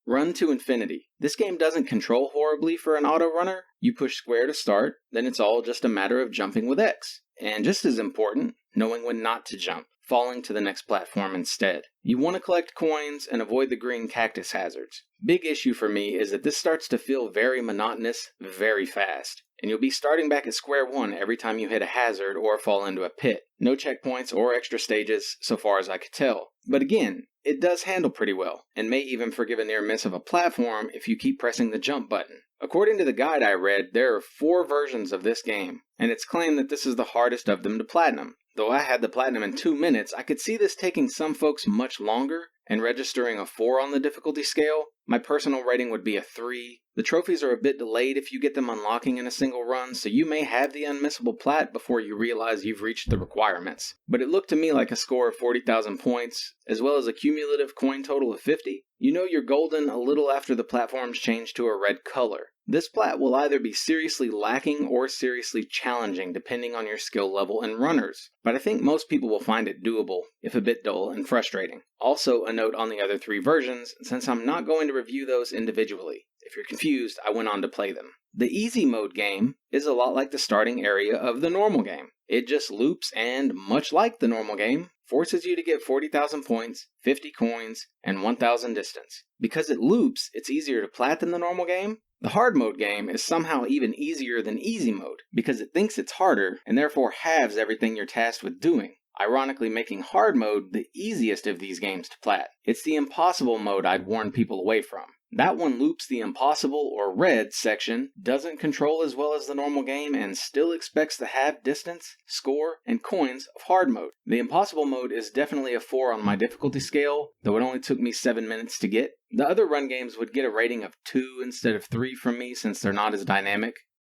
Run to infinity. This game doesn't control horribly for an auto runner. You push square to start, then it's all just a matter of jumping with X. And just as important, knowing when not to jump, falling to the next platform instead. You want to collect coins and avoid the green cactus hazards. Big issue for me is that this starts to feel very monotonous very fast, and you'll be starting back at square one every time you hit a hazard or fall into a pit. No checkpoints or extra stages so far as I could tell. But again, it does handle pretty well, and may even forgive a near miss of a platform if you keep pressing the jump button. According to the guide I read, there are 4 versions of this game, and it's claimed that this is the hardest of them to platinum. Though I had the platinum in 2 minutes, I could see this taking some folks much longer, and registering a 4 on the difficulty scale. My personal rating would be a 3. The trophies are a bit delayed if you get them unlocking in a single run, so you may have the unmissable plat before you realize you've reached the requirements. But it looked to me like a score of 40,000 points, as well as a cumulative coin total of 50. You know you're golden a little after the platforms change to a red color. This plat will either be seriously lacking or seriously challenging depending on your skill level and runners, but I think most people will find it doable, if a bit dull and frustrating. Also, a note on the other 3 versions, since I'm not going to review those individually. If you're confused, I went on to play them. The easy mode game is a lot like the starting area of the normal game. It just loops and, much like the normal game, forces you to get 40,000 points, 50 coins, and 1,000 distance. Because it loops, it's easier to plat than the normal game. The hard mode game is somehow even easier than easy mode, because it thinks it's harder and therefore halves everything you're tasked with doing, ironically making hard mode the easiest of these games to plat. It's the impossible mode I'd warn people away from. That one loops the impossible or red section, doesn't control as well as the normal game, and still expects the half distance, score, and coins of hard mode. The impossible mode is definitely a 4 on my difficulty scale, though it only took me 7 minutes to get. The other run games would get a rating of 2 instead of 3 from me since they're not as dynamic.